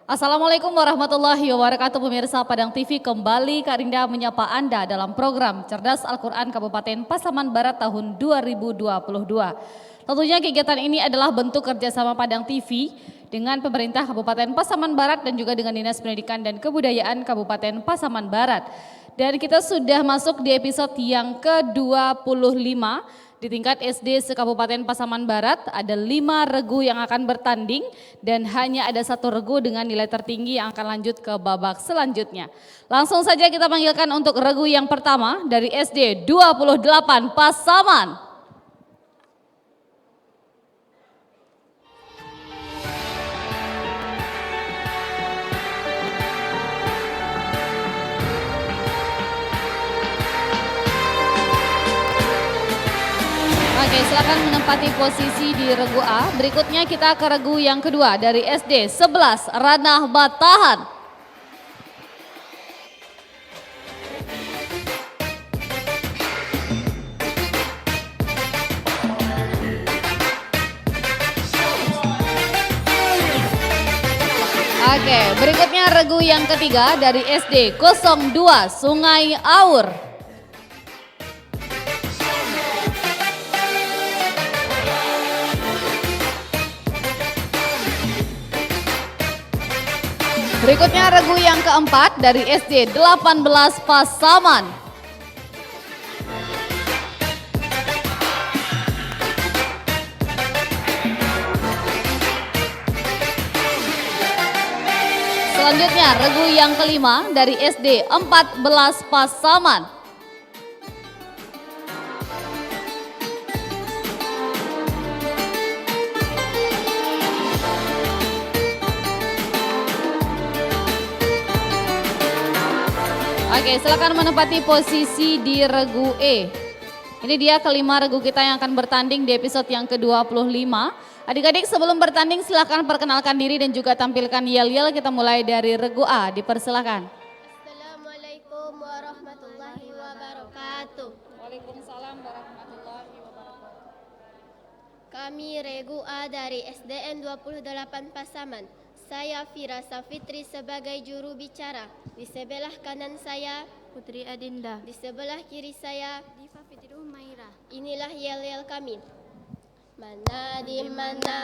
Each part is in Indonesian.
Assalamualaikum warahmatullahi wabarakatuh, pemirsa Padang TV. Kembali Kak Rinda menyapa Anda dalam program Cerdas Al-Quran Kabupaten Pasaman Barat tahun 2022. Tentunya kegiatan ini adalah bentuk kerjasama Padang TV dengan pemerintah Kabupaten Pasaman Barat dan juga dengan Dinas Pendidikan dan Kebudayaan Kabupaten Pasaman Barat. Dan kita sudah masuk di episode yang ke-25. Di tingkat SD se-Kabupaten Pasaman Barat ada 5 regu yang akan bertanding dan hanya ada 1 regu dengan nilai tertinggi yang akan lanjut ke babak selanjutnya. Langsung saja kita panggilkan untuk regu yang pertama dari SD 28 Pasaman. Oke, silakan menempati posisi di regu A. Berikutnya kita ke regu yang kedua dari SD 11 Ranah Batahan. Oke, berikutnya regu yang ketiga dari SD 02 Sungai Aur. Berikutnya regu yang keempat dari SD 18 Pasaman. Selanjutnya regu yang kelima dari SD 14 Pasaman. Oke, silakan menempati posisi di regu E. Ini dia kelima regu kita yang akan bertanding di episode yang ke-25. Adik-adik sebelum bertanding silakan perkenalkan diri dan juga tampilkan yel-yel. Kita mulai dari regu A, dipersilakan. Assalamualaikum warahmatullahi wabarakatuh. Waalaikumsalam warahmatullahi wabarakatuh. Kami regu A dari SDN 28 Pasaman. Saya Fira Safitri sebagai juru bicara. Di sebelah kanan saya Putri Adinda. di sebelah kiri saya Diva Fitri Umaira. inilah yel-yel kami. Mana di mana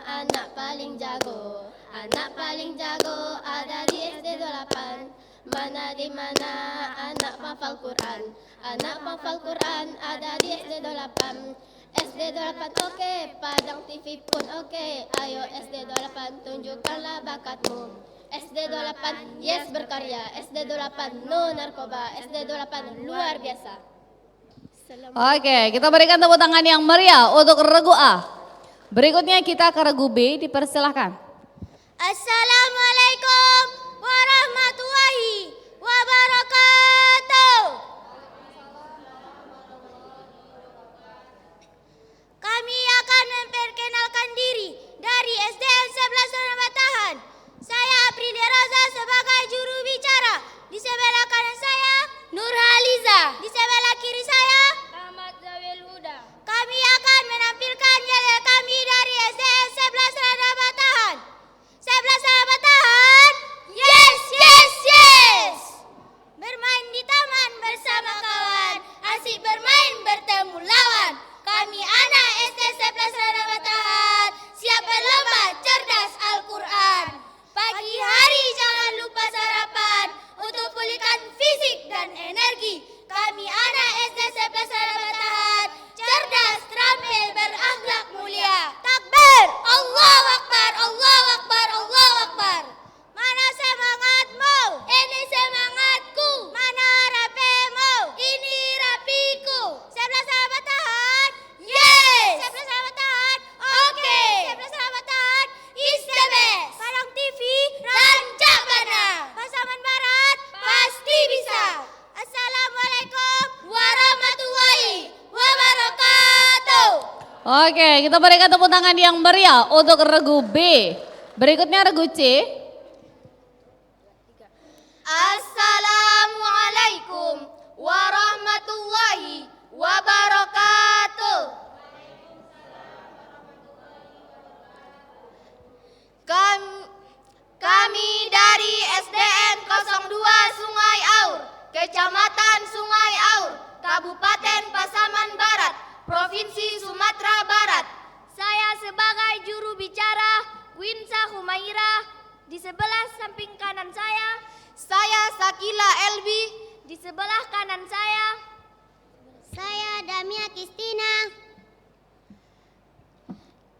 anak paling jago? Anak paling jago ada di SD 28. Mana di mana anak hafal Quran? Anak hafal Quran ada di SD 28. SD 28 oke, Padang TV pun oke. Ayo SD 28 tunjukkanlah bakatmu. SD 28 yes berkarya. SD 28 no narkoba. SD 28 luar biasa. Oke, kita berikan tepuk tangan yang meriah untuk regu A. Berikutnya kita ke regu B, dipersilakan. Assalamualaikum warahmatullahi wabarakatuh. Kami akan memperkenalkan diri dari SDN 11 Ranah Batahan. Saya Aprilia Rosa sebagai juru bicara. Di sebelah kanan saya Nurhaliza. Di sebelah kiri saya Ahmad Zawil Huda. kami akan menampilkan yel-yel kami dari SDN 11 Ranah Batahan. 11 Ranah Batahan. Yes, yes, yes. Bermain di taman bersama kawan. Asik bermain bertemu lawan. Kami anak SD 11 Ranah Batahan. Siap berlomba cerdas Al-Quran. Pagi hari jangan lupa sarapan. Untuk pulihkan fisik dan energi. Kami anak SD 11 Ranah Batahan. Cerdas, terampil, berakhlak mulia. Takbir! Allahu Akbar, Allahu Akbar, Allahu Akbar. Mana semangatmu? Ini semangatku. Mana rapimu? Ini rapiku. 11 Ranah Batahan. Yes! 11 Ranah Batahan. Oke. 11 Ranah Batahan. Is the best. Padang TV. Rancak Bana. Pasaman Barat. Pasti bisa. Assalamualaikum warahmatullahi wabarakatuh. Oke, kita berikan tepuk tangan yang meriah untuk regu B. Berikutnya regu C. Assalamualaikum warahmatullahi wabarakatuh. Kami Kabupaten Pasaman Barat, Provinsi Sumatera Barat. Saya sebagai juru bicara Winsa Humaira, di sebelah samping kanan Saya Sakila Elbi. di sebelah kanan saya. Saya Damia Kristina.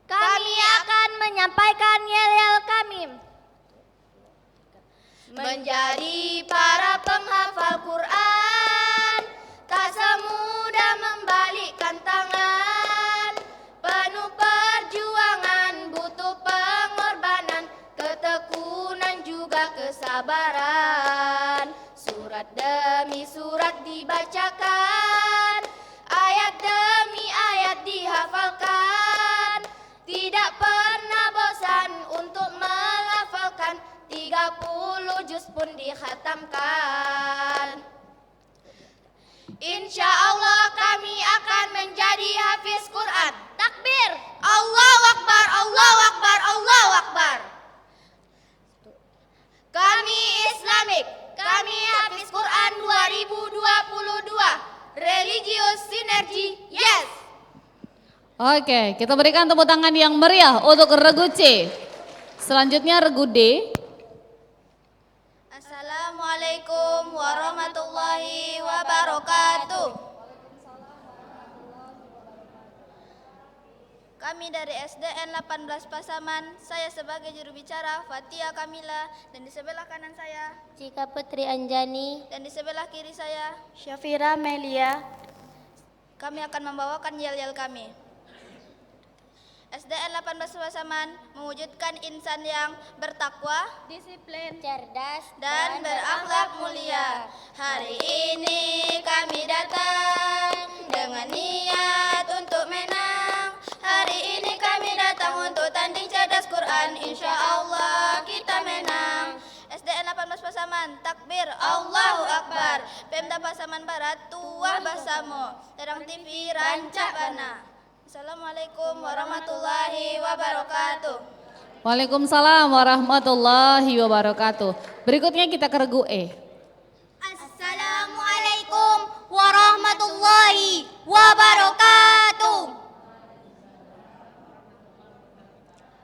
Kami akan menyampaikan yel-yel kami. Menjadi para penghafal Quran, tak semudah membalikkan tangan. Penuh perjuangan, butuh pengorbanan, ketekunan juga kesabaran. Surat demi surat dibacakan, ayat demi ayat dihafalkan. Tidak pernah bosan untuk melafalkan, 30 juz pun dikhatamkan. Insya Allah kami akan menjadi hafiz Quran. Takbir! Allahu Akbar, Allahu Akbar, Allahu Akbar. Kami Islamik, kami hafiz Quran 2022. Religius Sinergi, yes! Oke, kita berikan tepuk tangan yang meriah untuk regu C. Selanjutnya regu D. Assalamualaikum warahmatullahi wabarakatuh. Kami dari SDN 18 Pasaman, saya sebagai juru bicara Fatia Kamila, dan di sebelah kanan saya Cika Putri Anjani, dan di sebelah kiri saya Syafira Melia. kami akan membawakan yel-yel kami. SDN 18 Pasaman mewujudkan insan yang bertakwa, Disiplin, cerdas, dan berakhlak mulia. Hari ini kami datang dengan niat untuk menang. Hari ini kami datang untuk tanding cerdas Quran. Insya Allah kita menang. SDN 18 Pasaman, takbir, Allahu Akbar. Pemda Pasaman Barat, Tuah Basamo. Terang TV, Rancak Bana. Assalamualaikum warahmatullahi wabarakatuh. Waalaikumsalam warahmatullahi wabarakatuh. Berikutnya kita ke regu E. Assalamualaikum warahmatullahi wabarakatuh.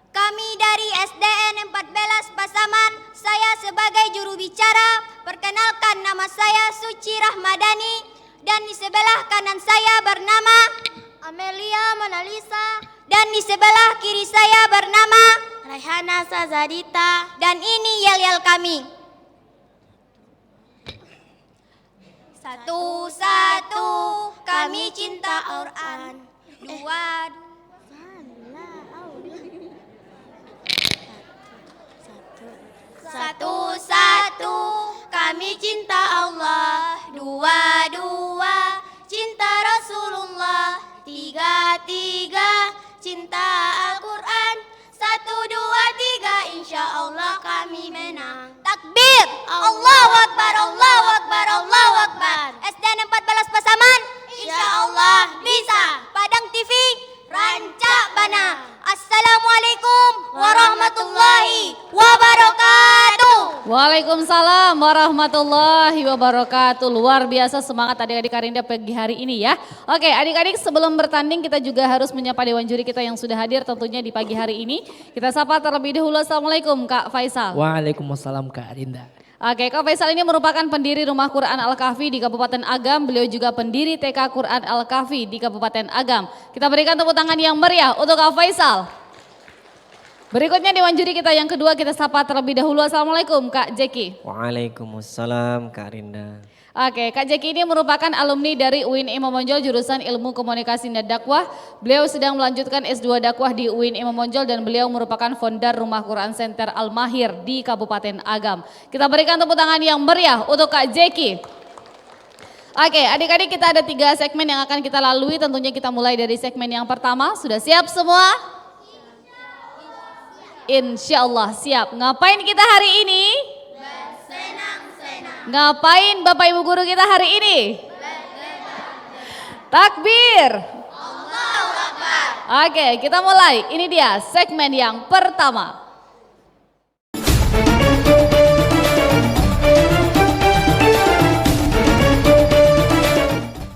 Kami dari SDN 14 Pasaman, saya sebagai juru bicara. Perkenalkan, nama saya Suci Rahmadani, dan di sebelah kanan saya bernama Amelia Monalisa, dan di sebelah kiri saya bernama Raihana Sazadita. dan ini yel-yel kami. Satu-satu kami cinta Quran. Dua, satu-satu kami cinta Allah. Dua-dua cinta Rasulullah. Tiga-tiga cinta Al-Quran. 1, 2, 3 insya Allah kami menang. Takbir! Allahu Akbar, Allahu Akbar, Allahu Akbar. SDN 14 Pasaman, insya Allah bisa. Padang TV, Rancak Bana. Assalamualaikum warahmatullahi wabarakatuh. Waalaikumsalam warahmatullahi wabarakatuh. Luar biasa semangat adik-adik Karinda pagi hari ini ya. Oke adik-adik, sebelum bertanding kita juga harus menyapa dewan juri kita yang sudah hadir tentunya di pagi hari ini. Kita sapa terlebih dahulu. Assalamualaikum Kak Faisal. Waalaikumsalam Kak Arinda. Oke, Kak Faisal ini merupakan pendiri Rumah Quran Al-Kahfi di Kabupaten Agam. Beliau juga pendiri TK Quran Al-Kahfi di Kabupaten Agam. Kita berikan tepuk tangan yang meriah untuk Kak Faisal. Berikutnya dewan juri kita yang kedua, kita sapa terlebih dahulu. Assalamualaikum Kak Jeki. Waalaikumsalam Kak Rinda. Oke, Kak Jeki ini merupakan alumni dari UIN Imam Bonjol jurusan Ilmu Komunikasi dan Dakwah. Beliau sedang melanjutkan S2 Dakwah di UIN Imam Bonjol dan beliau merupakan founder Rumah Quran Center Al-Mahir di Kabupaten Agam. Kita berikan tepuk tangan yang meriah untuk Kak Jeki. Oke, adik-adik kita ada 3 segmen yang akan kita lalui. Tentunya kita mulai dari segmen yang pertama. Sudah siap semua? Insya Allah siap. Ngapain kita hari ini? Ngapain Bapak Ibu Guru kita hari ini? Takbir. Allahu Akbar. Oke, kita mulai. Ini dia segmen yang pertama.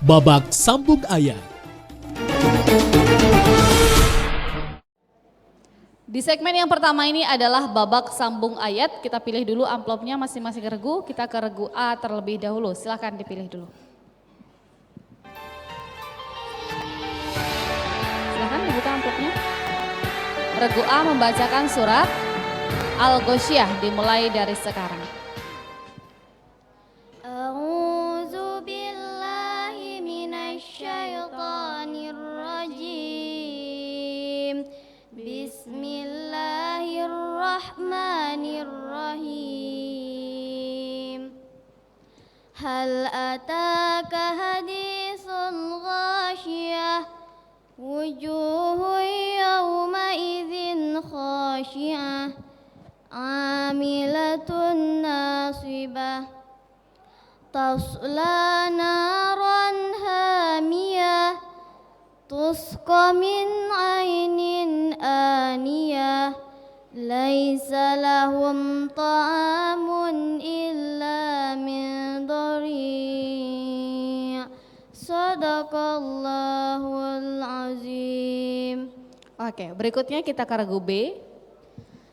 Babak Sambung Ayat. Di segmen yang pertama ini adalah babak sambung ayat. Kita pilih dulu amplopnya masing-masing regu. Kita ke regu A terlebih dahulu. Silakan dipilih dulu. Silakan dibuka amplopnya. Regu A membacakan surat Al-Ghoshiyah dimulai dari sekarang. A'udzu billahi minasyaitonir rajim. Bismillahirrahmanirrahim. Hal ataka haditsul ghashiyah. Wujuhun yawma idzin khashi'ah. Amilatun nasibah. Tasla naran hamiyah. Tusqa min ainin aniyah. Laisa lahum ta'amun illa min dhari'. Sadaqallahul azim. Oke, berikutnya kita ke regu B.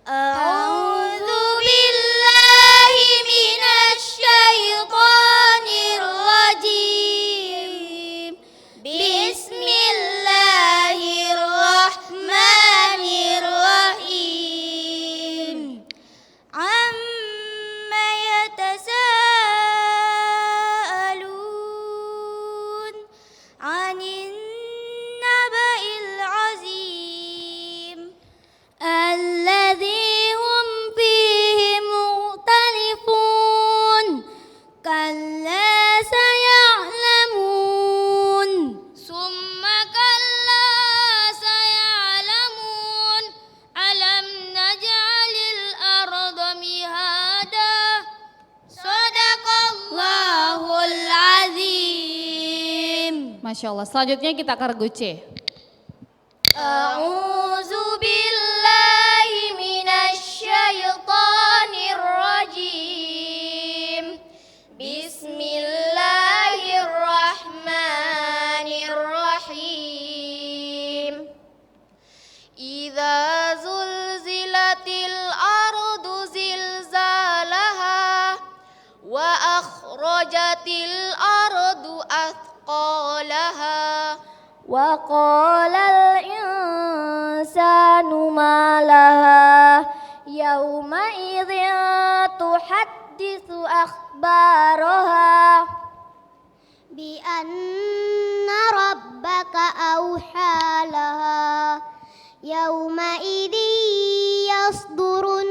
A'udzu billahi minasyaitonir rajim. Bismillahirrahmanirrahim. Amma yatasaalun 'anin naba'il 'azim. Alladzi hum fihi mukhtalifun. Kalla saya'lamun. Summa kalla saya'lamun. Alam naj'alil arda mihada. Sadaqallahul azim. Masya Allah. Selanjutnya kita ke regu C. A'udzu billahi minasyaitonir rajim. Bismillahirrahmanirrahim. Idza zulzilatil ardu zilzalaha wa akhrajatil ardu athqalaha. Wa qalal insanu ma laha yauma idzin tuhadditsu akhbaraha Bi anna rabbaka awha laha. Yauma idzi yasdurun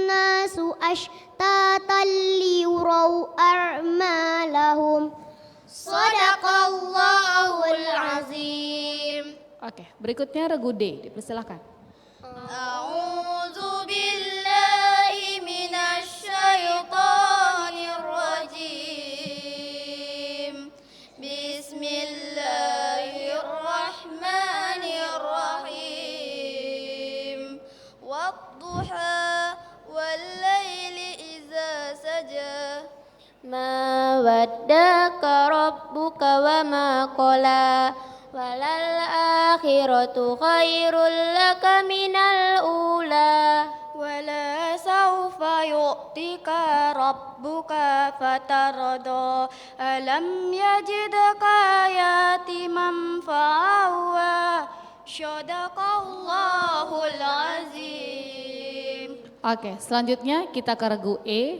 nasu ashtatan liyuraw a'malahum. Sadaqallahul azim. Oke, berikutnya regu D. Dipersilakan. A'udzu billahi minasyaitonir rajim. Bismillahirrahmanirrahim. Wadduha wal laili idza saja. Ma waddaka rabbuka wa ma qala walal akhiratu khairul laka minal ula Wala sawfa yu'tika rabbuka fatarda. Alam yajidka yatiman fa'awa. Sadaqallahul azim. Oke, selanjutnya kita ke regu E.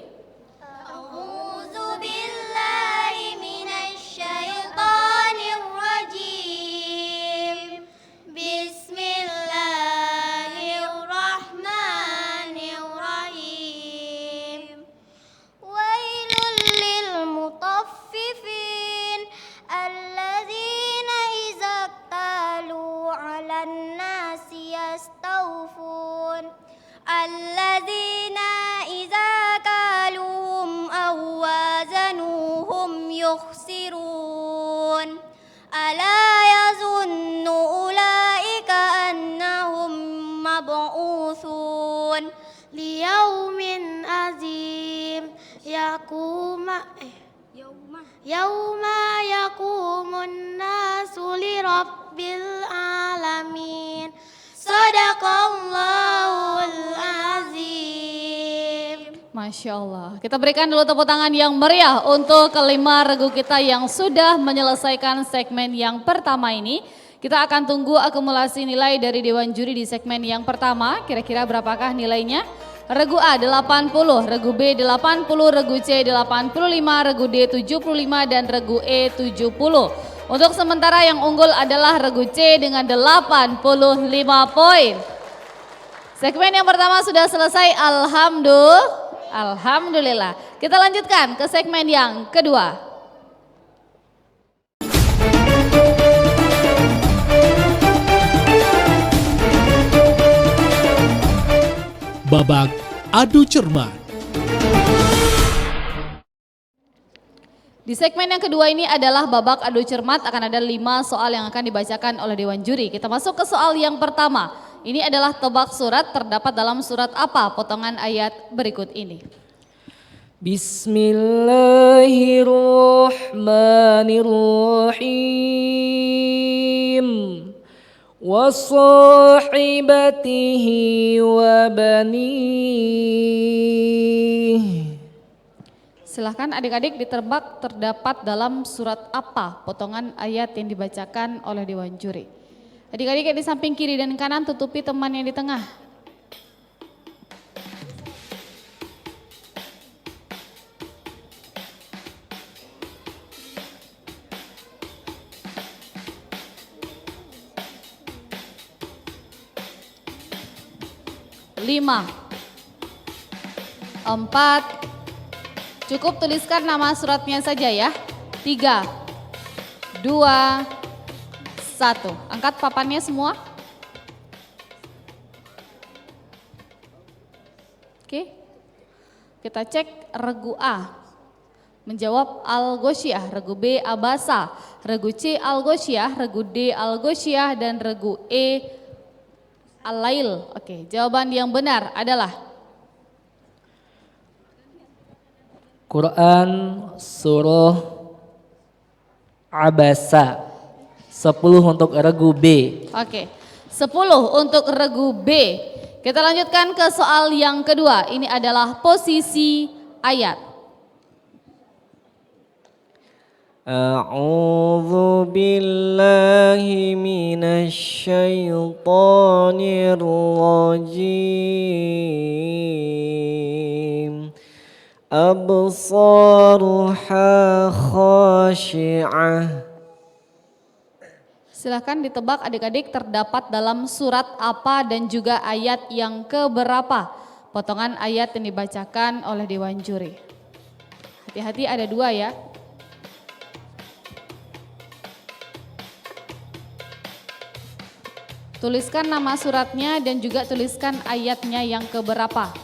A'udzu billahi minasyaitonir rajim. Bismillahirrahmanirrahim. Wailul lil mutaffifin alladzina idza talu 'alan nasi yastawfun. Alladzina idza kaluhum aw wazanuhum yukhsirun. Ala yazunnu ulaika annahum mab'utsun liyaumin azim. Yauma yauma yaqumu Masya Allah. Kita berikan dulu tepuk tangan yang meriah untuk kelima regu kita yang sudah menyelesaikan segmen yang pertama ini. Kita akan tunggu akumulasi nilai dari Dewan Juri di segmen yang pertama. Kira-kira berapakah nilainya? Regu A 80, regu B 80, regu C 85, regu D 75, dan regu E 70. Untuk sementara yang unggul adalah regu C dengan 85 poin. Segmen yang pertama sudah selesai, alhamdulillah. Kita lanjutkan ke segmen yang kedua. Babak adu cermat. Di segmen yang kedua ini adalah babak adu cermat, akan ada 5 soal yang akan dibacakan oleh Dewan Juri. Kita masuk ke soal yang pertama. Ini adalah tebak surat, terdapat dalam surat apa? Potongan ayat berikut ini. Bismillahirrahmanirrahim. Wa sahibatihi wa banih. Silahkan adik-adik ditebak terdapat dalam surat apa? Potongan ayat yang dibacakan oleh Dewan Juri. Adik-adik yang di samping kiri dan kanan tutupi teman yang di tengah. Lima, 4, cukup tuliskan nama suratnya saja ya. 3, 2, 1. Angkat papannya semua. Oke. Kita cek regu A. Menjawab al-ghosyah, regu B abasa, regu C al-ghosyah, regu D al-ghosyah, dan regu E al-lail. Oke, jawaban yang benar adalah Quran surah Abasa. 10 untuk regu B. Oke, 10 untuk regu B. Kita lanjutkan ke soal yang kedua. Ini adalah posisi ayat. A'udzu billahi minasy syaithanir rajim. Absaruha khashi'ah. Silakan ditebak adik-adik terdapat dalam surat apa dan juga ayat yang keberapa. Potongan ayat yang dibacakan oleh Dewan Juri. Hati-hati ada 2 ya. Tuliskan nama suratnya dan juga tuliskan ayatnya yang keberapa.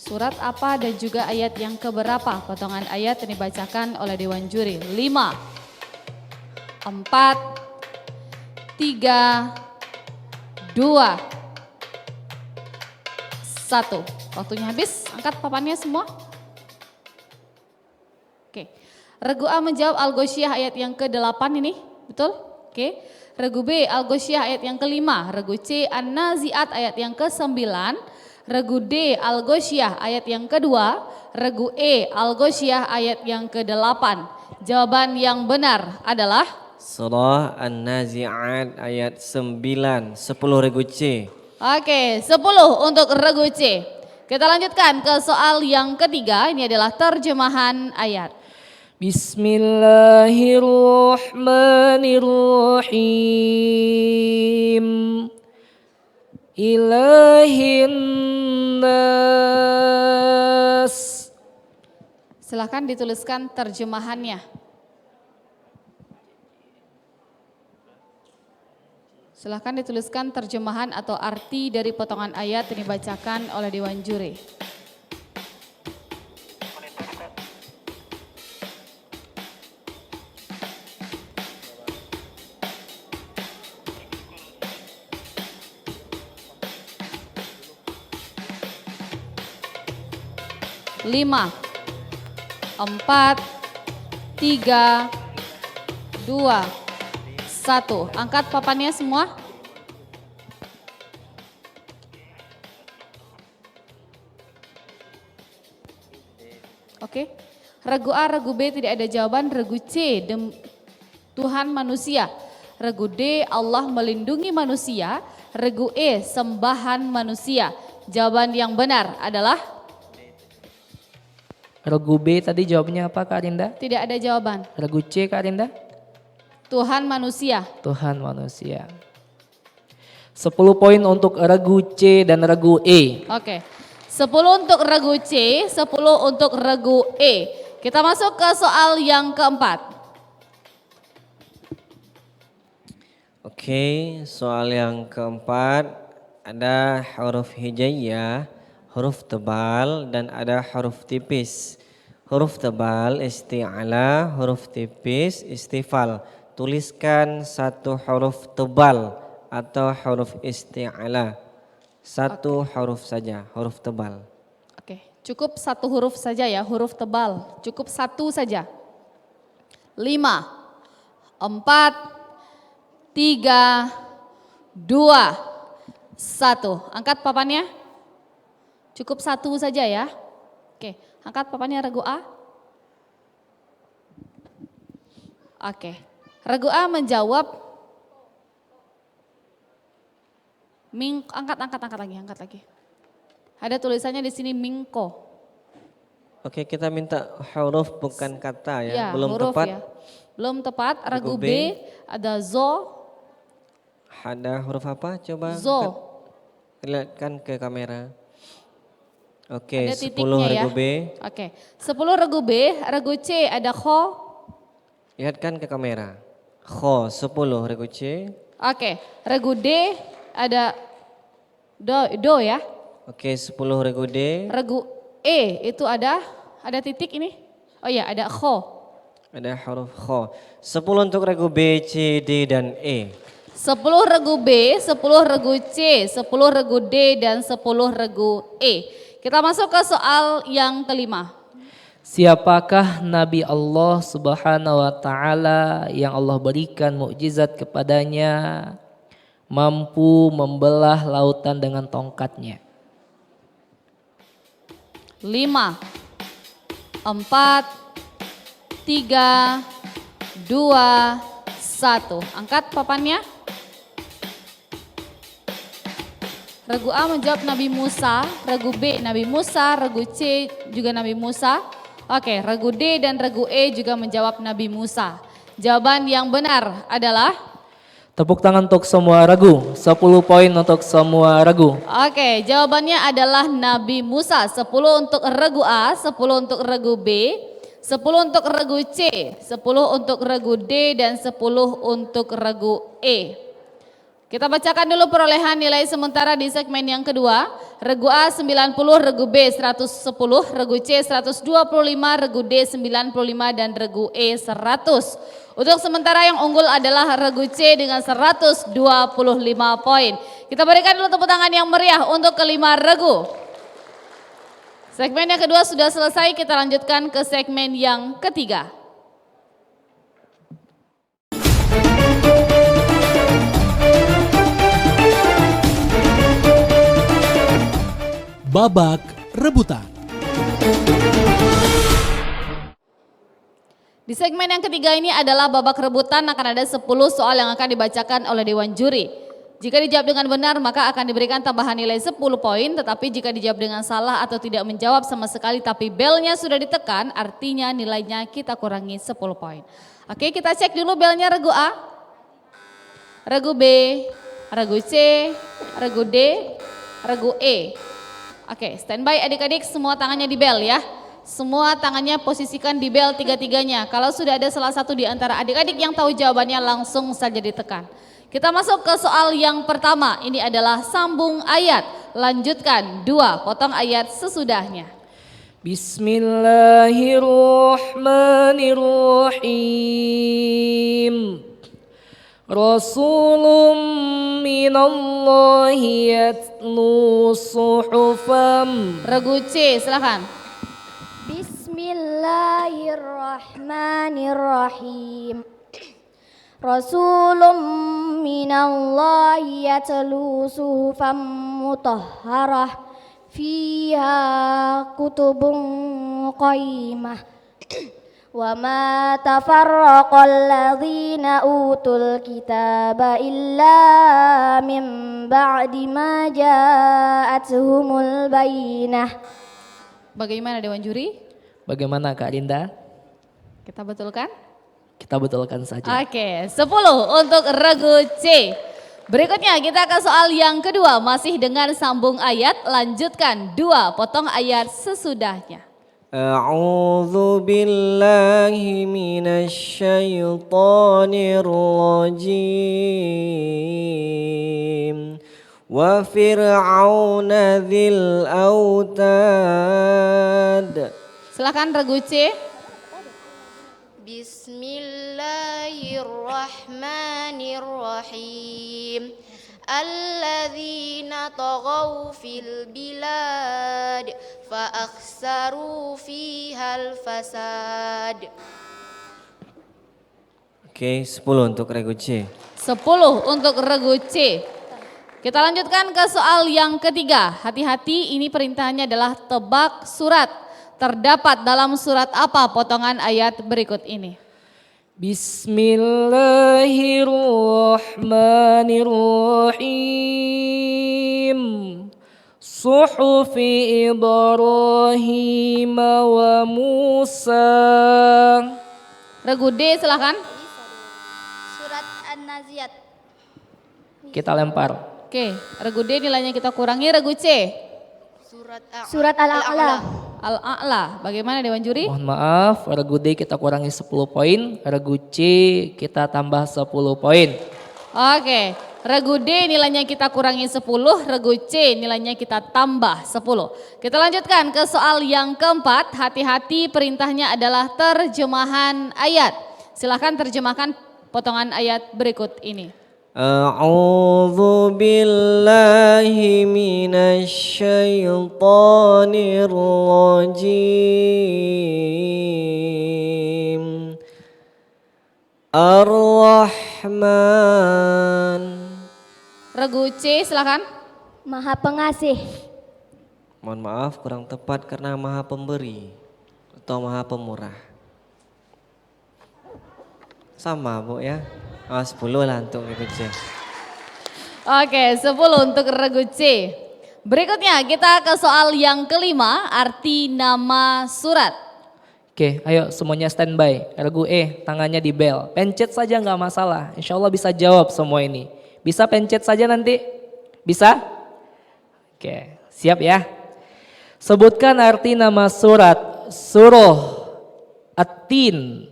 Surat apa dan juga ayat yang keberapa? Potongan ayat yang dibacakan oleh Dewan Juri. 5, 4, 3, 2, 1. Waktunya habis, angkat papannya semua. Oke, regu A menjawab al-ghosyah ayat yang ke-8 ini, betul? Oke, regu B al-ghosyah ayat yang ke-5, regu C an-nazi'at ayat yang ke-9, regu D al-ghosyah ayat yang kedua, regu E al-ghosyah ayat yang ke-8. Jawaban yang benar adalah Surah An-Nazi'at ayat 9, 10 regu C. Oke, 10 untuk regu C. Kita lanjutkan ke soal yang ketiga, ini adalah terjemahan ayat. Bismillahirrahmanirrahim. Ilahin nas. Silahkan dituliskan terjemahannya. Silahkan dituliskan terjemahan atau arti dari potongan ayat yang dibacakan oleh Dewan Juri. Lima, 4, 3, 2, 1. Angkat papannya semua. Oke. Regu A, regu B tidak ada jawaban. Regu C, Tuhan manusia. Regu D, Allah melindungi manusia. Regu E, sembahan manusia. Jawaban yang benar adalah? Regu B tadi jawabnya apa Kak Rinda? Tidak ada jawaban. Regu C Kak Rinda? Tuhan manusia. Tuhan manusia. 10 poin untuk regu C dan regu E. Oke. 10 untuk regu C, 10 untuk regu E. Kita masuk ke soal yang keempat. Oke, soal yang keempat ada huruf hijaiyah, huruf tebal dan ada huruf tipis. Huruf tebal isti'ala, huruf tipis istifal. Tuliskan satu huruf tebal atau huruf isti'ala. Satu huruf saja, huruf tebal. Oke, cukup satu huruf saja ya, huruf tebal. Cukup satu saja. 5, 4, 3, 2, 1. Angkat papannya. Cukup satu saja ya. Oke, angkat papannya regu A. Oke, regu A menjawab. Angkat lagi. Ada tulisannya di sini Mingko. Oke, kita minta huruf bukan kata ya, Ya, belum huruf tepat. ya. Belum tepat. Regu Regu B ada zo. Ada huruf apa? Coba Zo. lihatkan ke kamera. Oke, Ada 10 titiknya ya. regu B. Oke, 10 regu B. Regu C ada kho. Lihatkan ke kamera. Kho 10 regu C. Oke, regu D ada do ya. Oke, 10 regu D. Regu E itu ada titik ini. Oh ya, ada kho. Ada huruf kho. 10 untuk regu B, C, D dan E. 10 regu B, 10 regu C, 10 regu D dan 10 regu E. Kita masuk ke soal yang kelima. Siapakah Nabi Allah Subhanahu wa taala yang Allah berikan mukjizat kepadanya mampu membelah lautan dengan tongkatnya? 5, 4, 3, 2, 1. Angkat papannya. Regu A menjawab Nabi Musa, regu B Nabi Musa, regu C juga Nabi Musa. Oke, regu D dan regu E juga menjawab Nabi Musa. Jawaban yang benar adalah? Tepuk tangan untuk semua regu, 10 poin untuk semua regu. Oke, jawabannya adalah Nabi Musa. 10 untuk regu A, 10 untuk regu B, 10 untuk regu C, 10 untuk regu D dan 10 untuk regu E. Kita bacakan dulu perolehan nilai sementara di segmen yang kedua. Regu A 90, regu B 110, regu C 125, regu D 95 dan regu E 100. Untuk sementara yang unggul adalah regu C dengan 125 poin. Kita berikan dulu tepuk tangan yang meriah untuk kelima regu. Segmen yang kedua sudah selesai, kita lanjutkan ke segmen yang ketiga. Babak rebutan. Di segmen yang ketiga ini adalah babak rebutan, akan ada 10 soal yang akan dibacakan oleh Dewan Juri. Jika dijawab dengan benar maka akan diberikan tambahan nilai 10 poin, tetapi jika dijawab dengan salah atau tidak menjawab sama sekali tapi belnya sudah ditekan, artinya nilainya kita kurangi 10 poin. Oke, kita cek dulu belnya regu A, regu B, regu C, regu D, regu E. Oke, standby adik-adik, semua tangannya di bel ya. Semua tangannya posisikan di bel tiga-tiganya. Kalau sudah ada salah satu di antara adik-adik yang tahu jawabannya langsung saja ditekan. Kita masuk ke soal yang pertama. Ini adalah sambung ayat. Lanjutkan 2, potong ayat sesudahnya. Bismillahirrahmanirrahim. Rasulun minallahi yatlu suhufam. Regu C, silakan. Bismillahirrahmanirrahim. Rasulun minallahi yatlu suhufan mutahharah fiha kutubun qayyimah wa ma tafarraqal ladzina utul kitaba illa min ba'di ma ja'atuhumul bayyinah. Bagaimana Dewan Juri? Bagaimana Kak Dinda? Kita betulkan? Kita betulkan saja. Oke, 10 untuk regu C. Berikutnya kita ke soal yang kedua, masih dengan sambung ayat, lanjutkan 2 potong ayat sesudahnya. A'udzu billahi minasyaitonir rajim. Wa fir'auna dzil autad. Silakan regu C. Bismillahirrahmanirrahim. Alladzina taghaw fil bilad fa aktsaru fihal fasad. Oke, 10 untuk regu C. 10 untuk regu C. Kita lanjutkan ke soal yang ketiga. Hati-hati, ini perintahnya adalah tebak surat. Terdapat dalam surat apa potongan ayat berikut ini? Bismillahirrahmanirrahim. Suhufi Ibrahim wa Musa. Regu D silakan. Surat An-Naziat. Kita lempar. Oke, regu D nilainya kita kurangi. Regu C. Surat Al-A'la. Al-A'la. Bagaimana Dewan Juri? Mohon maaf, regu D kita kurangi 10 poin, regu C kita tambah 10 poin. Oke, regu D nilainya kita kurangi 10, regu C nilainya kita tambah 10. Kita lanjutkan ke soal yang keempat. Hati-hati, perintahnya adalah terjemahan ayat. Silahkan terjemahkan potongan ayat berikut ini. A'udzu billahi minasyaitonir rajim. Ar-Rahman. Regu C silakan. Maha Pengasih. Mohon maaf kurang tepat karena Maha Pemberi atau Maha Pemurah. Sama Bu ya. 10 lah untuk regu C. Oke, 10 untuk regu C. Berikutnya kita ke soal yang kelima, arti nama surat. Oke, ayo semuanya standby. Regu E, tangannya di bel. Pencet saja nggak masalah. Insya Allah bisa jawab semua ini. Bisa pencet saja nanti? Bisa? Oke, siap ya. Sebutkan arti nama surat. Surah At-Tin.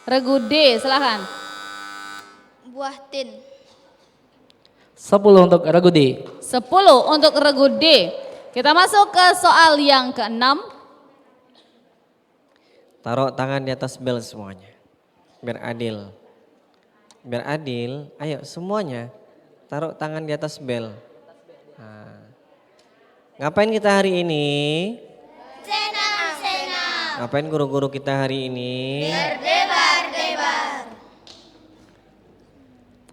Regu D silakan. Buah tin. 10 untuk regu D. 10 untuk regu D. Kita masuk ke soal yang keenam. Taruh tangan di atas bel semuanya. Biar adil. Biar adil, ayo semuanya taruh tangan di atas bel. Nah. Ngapain kita hari ini? Senam. Ngapain guru-guru kita hari ini? Berdebar.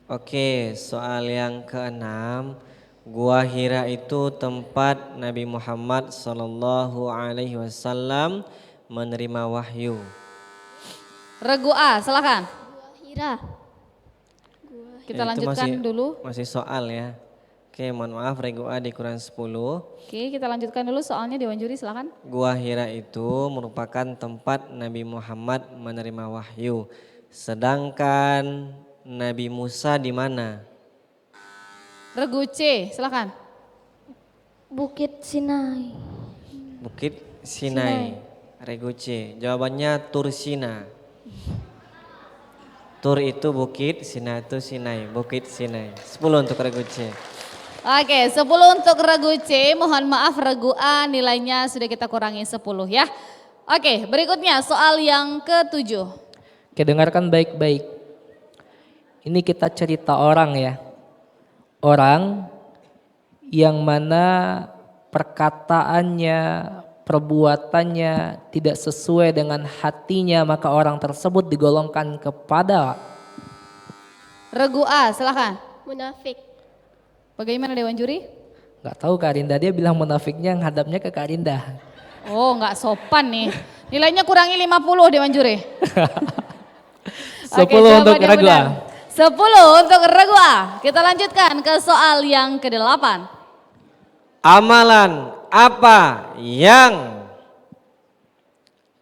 Oke, soal yang keenam. Gua Hira itu tempat Nabi Muhammad SAW menerima wahyu. Regu A silakan. Hira. Kita Ya, itu lanjutkan dulu. Masih soal ya. Oke, mohon maaf regu A dikurang 10. Oke, kita lanjutkan dulu soalnya Dewan Juri silakan. Gua Hira itu merupakan tempat Nabi Muhammad menerima wahyu. Sedangkan Nabi Musa di mana? Regu C silakan. Bukit Sinai. Bukit Sinai. Regu C. Jawabannya Tursina. Tur itu bukit, Sinai itu Sinai. Bukit Sinai. 10 untuk regu C. Oke, 10 untuk regu C. Mohon maaf regu A nilainya sudah kita kurangi 10 ya. Oke, berikutnya soal yang ke-7. Oke, dengarkan baik-baik. Ini kita cerita orang ya. Orang yang mana perkataannya, perbuatannya tidak sesuai dengan hatinya, maka orang tersebut digolongkan kepada Regu A, silakan. Munafik. Bagaimana Dewan Juri? Nggak tahu Kak Rinda, dia bilang munafiknya menghadapnya ke Kak Rinda. Oh, nggak sopan nih. Nilainya kurangi 50 Dewan Juri. 10 Oke, untuk jawabannya regu A. benar. 10 untuk regu A. Kita lanjutkan ke soal yang ke-8. Amalan apa yang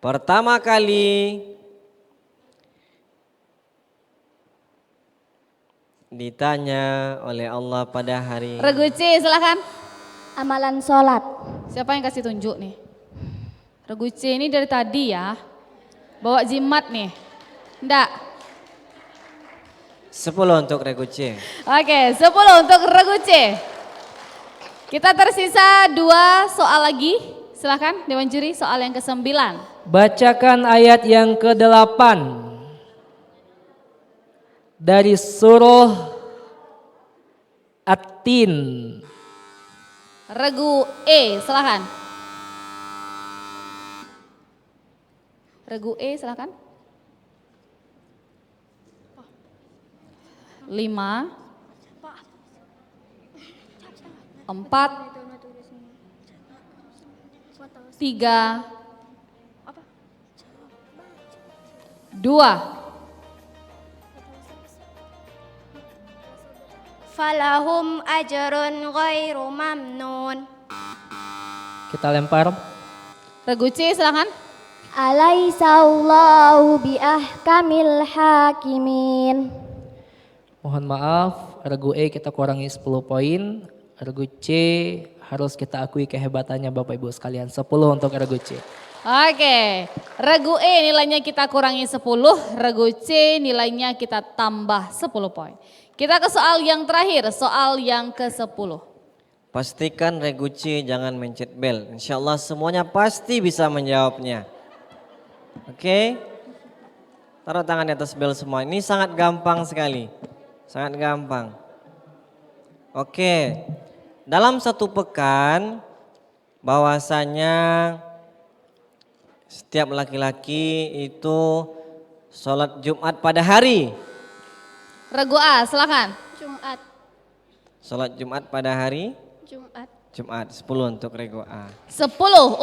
pertama kali ditanya oleh Allah pada hari Regu C, silakan. Amalan sholat. Siapa yang kasih tunjuk nih? Regu C ini dari tadi ya. Bawa jimat nih. Enggak. 10 untuk regu C. Oke, 10 untuk regu C. Kita tersisa 2 soal lagi. Silakan Dewan Juri, soal yang ke-9. Bacakan ayat yang ke-8 dari surah At-Tin. Regu E, silakan. Regu E, silakan. 5, 4, 3, 2. Falahum ajrun ghairu mamnun. Kita lempar. Regu C, silakan. Alaisallahu biahkamil hakimin. Mohon maaf, regu E kita kurangi 10 poin. Regu C harus kita akui kehebatannya Bapak Ibu sekalian. 10 untuk regu C. Oke, regu E nilainya kita kurangi 10, regu C nilainya kita tambah 10 poin. Kita ke soal yang terakhir, soal yang ke-10. Pastikan regu C jangan mencet bel. Insya Allah semuanya pasti bisa menjawabnya. Oke? Taruh tangan di atas bel semua. Ini sangat gampang sekali. Sangat gampang. Oke. Dalam satu pekan bahwasanya setiap laki-laki itu sholat Jumat pada hari. Regu A, silakan. Jumat. Sholat Jumat pada hari Jumat. Jumat. 10 untuk regu A. 10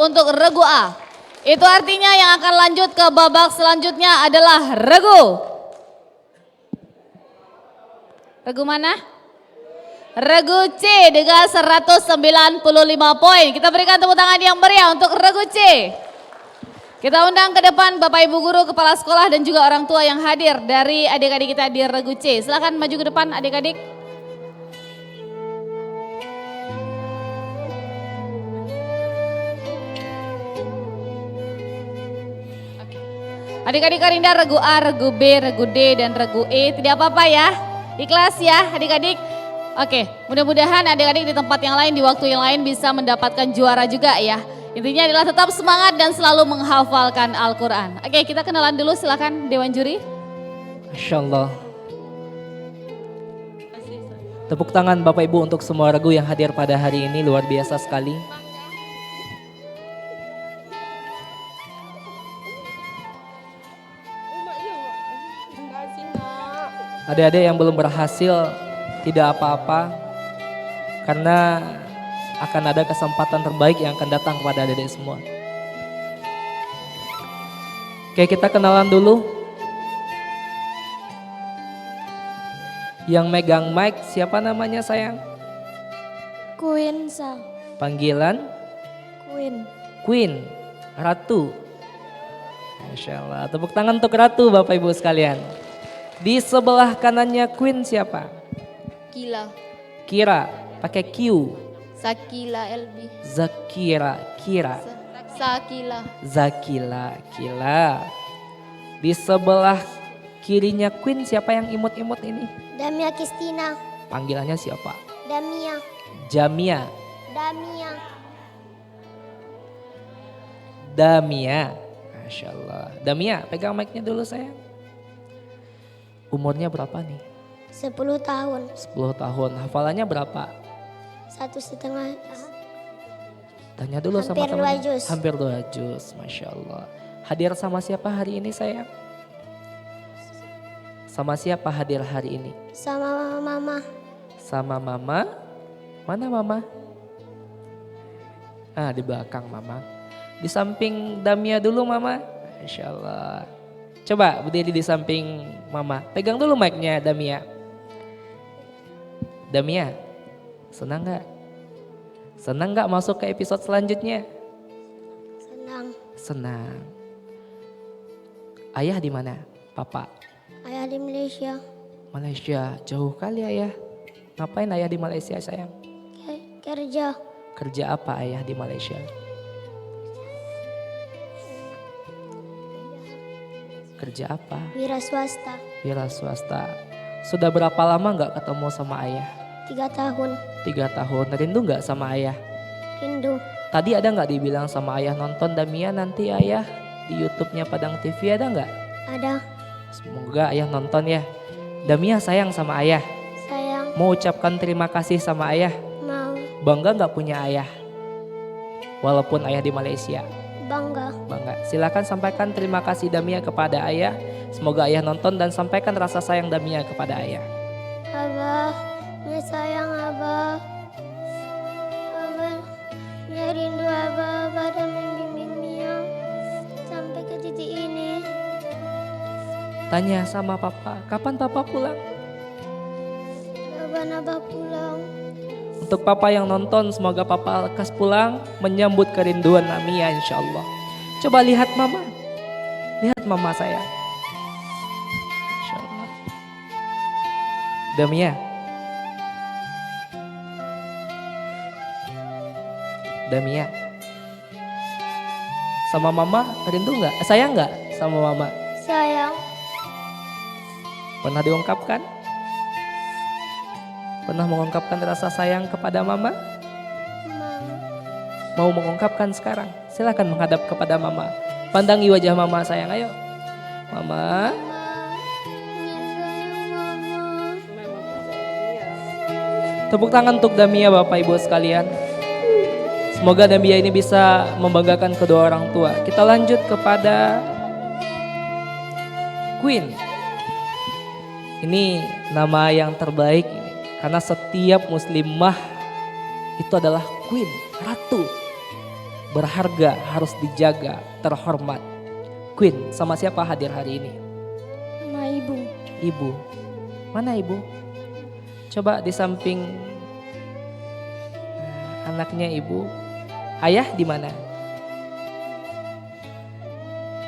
untuk regu A. Itu artinya yang akan lanjut ke babak selanjutnya adalah regu. Regu mana? Regu C dengan 195 poin. Kita berikan tepuk tangan yang meriah untuk regu C. Kita undang ke depan Bapak Ibu Guru, Kepala Sekolah dan juga orang tua yang hadir dari adik-adik kita di regu C. Silakan maju ke depan adik-adik. Adik-adik Karinda regu A, regu B, regu D, dan regu E. Tidak apa-apa ya, ikhlas ya adik-adik. Oke, mudah-mudahan adik-adik di tempat yang lain, di waktu yang lain bisa mendapatkan juara juga ya. Intinya adalah tetap semangat dan selalu menghafalkan Al-Quran. Oke, kita kenalan dulu, silakan Dewan Juri. Masya Allah. Tepuk tangan Bapak Ibu untuk semua regu yang hadir pada hari ini, luar biasa sekali. Adik-adik yang belum berhasil tidak apa-apa, karena akan ada kesempatan terbaik yang akan datang kepada adik-adik semua. Oke, kita kenalan dulu. Yang megang mic siapa namanya sayang? Queen Sal. Panggilan? Queen. Queen, Ratu. Masya Allah, tepuk tangan untuk Ratu Bapak Ibu sekalian. Di sebelah kanannya Queen siapa? Kila. Kira, pakai Q. Sakila Elbi. Zakira, Kira. Sakila. Zakila, Kila. Di sebelah kirinya Queen siapa yang imut-imut ini? Damia Kristina. Panggilannya siapa? Damia. Jamia. Damia. Damia. Masya Allah. Damia, pegang mic-nya dulu sayang. Umurnya berapa nih? 10 tahun. 10 tahun. Hafalannya berapa? 1,5. Tanya dulu sama Hampir temannya. 2 juz. Hampir 2 juz. Masya Allah. Hadir sama siapa hari ini sayang? Sama siapa hadir hari ini? Sama mama. Sama mama. Mana mama? Ah, di belakang mama. Di samping Damia dulu mama. Insya Allah. Coba berdiri di samping mama. Pegang dulu mic-nya Damia. Damia, senang gak? Senang gak masuk ke episode selanjutnya? Senang. Senang. Ayah di mana? Papa? Ayah di Malaysia. Malaysia, jauh kali ayah. Ngapain ayah di Malaysia sayang? Kerja. Kerja apa ayah di Malaysia? Kerja apa? Wira swasta. Wira swasta. Sudah berapa lama nggak ketemu sama ayah? 3 tahun. 3 tahun. Rindu nggak sama ayah? Rindu. Tadi ada nggak dibilang sama ayah nonton Damia nanti ayah di YouTube-nya Padang TV, ada nggak? Ada. Semoga ayah nonton ya. Damia sayang sama ayah. Sayang. Mau ucapkan terima kasih sama ayah. Mau. Bangga nggak punya ayah? Walaupun ayah di Malaysia. Bangga. Bangga. Silakan sampaikan terima kasih Damia kepada ayah. Semoga ayah nonton dan sampaikan rasa sayang Damia kepada ayah. Abah, Mia sayang Abah. Abah, Mia rindu Abah. Abah dan membimbing Mia sampai ke titik ini. Tanya sama papa, kapan papa pulang? Kapan Abah pulang? Untuk papa yang nonton, semoga papa lekas pulang menyambut kerinduan Damia insya Allah. Coba lihat mama. Lihat mama saya. Insya Allah. Damia. Damia. Sama mama rindu nggak? Sayang nggak sama mama? Sayang. Pernah diungkapkan? Pernah mengungkapkan rasa sayang kepada mama? Mau mengungkapkan sekarang? Silakan menghadap kepada mama. Pandangi wajah mama sayang, ayo. Mama. Mia sayang Mama. Tepuk tangan untuk Damia Bapak Ibu sekalian. Semoga Damia ini bisa membanggakan kedua orang tua. Kita lanjut kepada Queen. Ini nama yang terbaik ini. Karena setiap muslimah itu adalah queen, ratu. Berharga, harus dijaga, terhormat. Queen, sama siapa hadir hari ini? Sama ibu. Ibu. Mana ibu? Coba di samping anaknya ibu. Ayah di mana?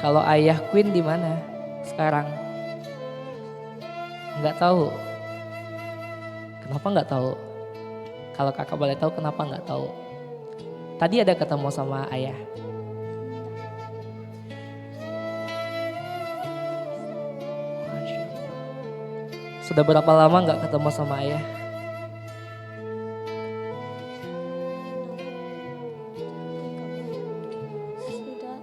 Kalau ayah Queen di mana sekarang? Enggak tahu. Kenapa nggak tahu? Kalau kakak boleh tahu kenapa nggak tahu? Tadi ada ketemu sama ayah. Masya Allah. Sudah berapa lama nggak ketemu sama ayah? Sudah.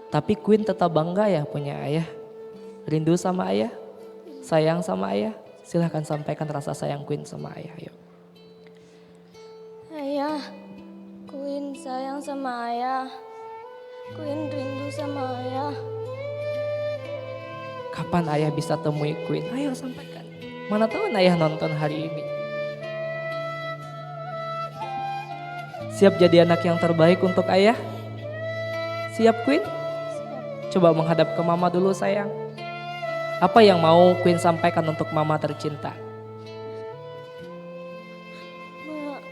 Tapi Queen tetap bangga ya punya ayah. Rindu sama ayah, sayang sama ayah. Silahkan sampaikan rasa sayang Queen sama ayah. Yuk. Ayah, Queen sayang sama ayah. Queen rindu sama ayah. Kapan ayah bisa temui Queen? Ayo sampaikan. Mana tahu ayah nonton hari ini. Siap jadi anak yang terbaik untuk ayah? Siap Queen? Coba menghadap ke mama dulu sayang. Apa yang mau Queen sampaikan untuk mama tercinta? Ma,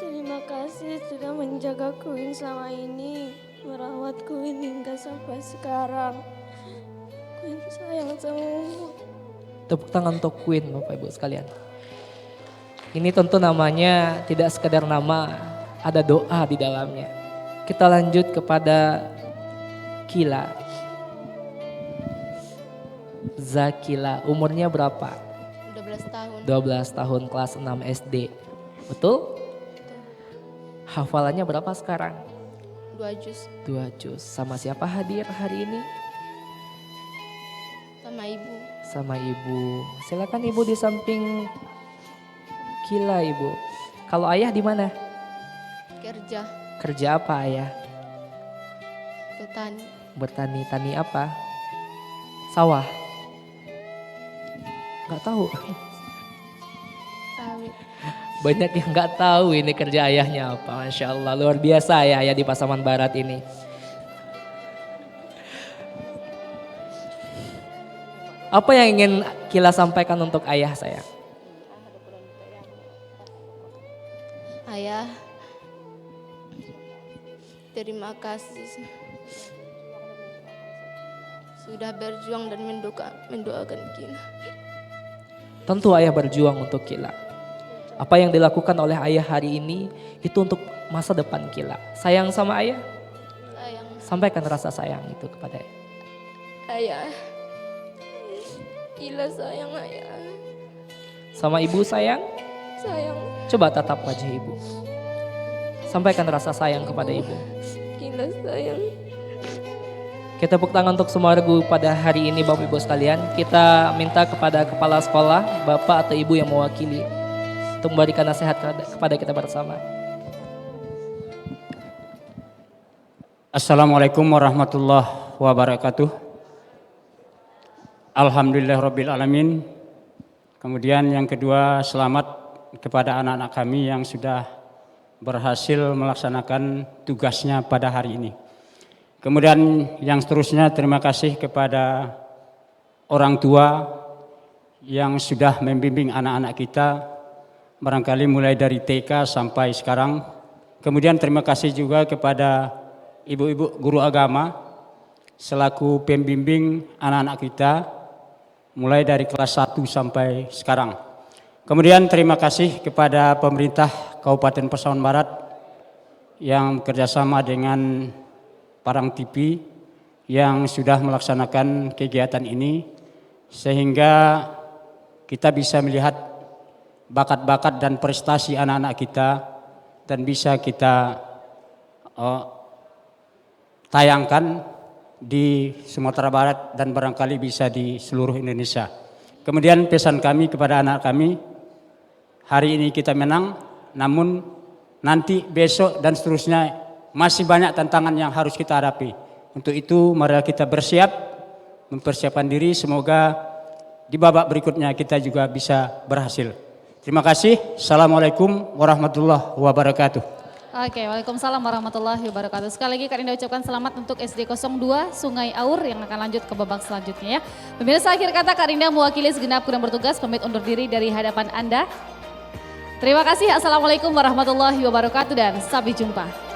terima kasih sudah menjaga Queen selama ini. Merawat Queen hingga sampai sekarang. Queen sayang sama Mama. Tepuk tangan untuk Queen Bapak Ibu sekalian. Ini tentu namanya tidak sekedar nama, ada doa di dalamnya. Kita lanjut kepada Kila. Zakila, umurnya berapa? 12 tahun. 12 tahun, kelas 6 SD. Betul? Hafalannya berapa sekarang? 2 juz 2 juz. Sama siapa hadir hari ini? sama ibu. Sama ibu. Silakan ibu di samping Kila ibu. Kalau ayah di mana? Kerja Kerja apa ayah? petani. Bertani. Tani apa? Sawah. Nggak tahu. Sawit. Banyak yang nggak tahu ini kerja ayahnya apa. Masya Allah, luar biasa ayah di Pasaman Barat ini. Apa yang ingin Kila sampaikan untuk ayah saya? Ayah, terima kasih sudah berjuang dan mendoakan Kila. Tentu ayah berjuang untuk Kila. Apa yang dilakukan oleh ayah hari ini itu untuk masa depan Kila. Sayang sama ayah? Sayang. Sampaikan rasa sayang itu kepada ayah. Ayah, Kila sayang ayah. Sama ibu sayang? Sayang, Coba tatap wajah ibu. Sampaikan rasa sayang kepada ibu. Kila sayang. Kita tepuk tangan untuk semua regu pada hari ini Bapak Ibu sekalian. Kita minta kepada kepala sekolah, Bapak atau Ibu yang mewakili untuk memberikan nasihat kepada kita bersama. Assalamualaikum warahmatullahi wabarakatuh. Alhamdulillahirabbil alamin. Kemudian yang kedua, selamat kepada anak-anak kami yang sudah berhasil melaksanakan tugasnya pada hari ini. Kemudian yang seterusnya, terima kasih kepada orang tua yang sudah membimbing anak-anak kita, barangkali mulai dari TK sampai sekarang. Kemudian terima kasih juga kepada ibu-ibu guru agama selaku pembimbing anak-anak kita mulai dari kelas 1 sampai sekarang. Kemudian terima kasih kepada pemerintah Kabupaten Pasaman Barat yang bekerjasama dengan Parang TV yang sudah melaksanakan kegiatan ini sehingga kita bisa melihat bakat-bakat dan prestasi anak-anak kita dan bisa kita tayangkan di Sumatera Barat dan barangkali bisa di seluruh Indonesia. Kemudian pesan kami kepada anak kami, hari ini kita menang, namun nanti besok dan seterusnya masih banyak tantangan yang harus kita hadapi. Untuk itu mari kita bersiap, mempersiapkan diri, semoga di babak berikutnya kita juga bisa berhasil. Terima kasih. Assalamualaikum warahmatullahi wabarakatuh. Oke, waalaikumsalam warahmatullahi wabarakatuh. Sekali lagi Kak Rinda ucapkan selamat untuk SD 02 Sungai Aur yang akan lanjut ke babak selanjutnya ya. Pemirsa, akhir kata Kak Rinda mewakili segenap kru yang bertugas pamit undur diri dari hadapan Anda. Terima kasih. Assalamualaikum warahmatullahi wabarakatuh dan sampai jumpa.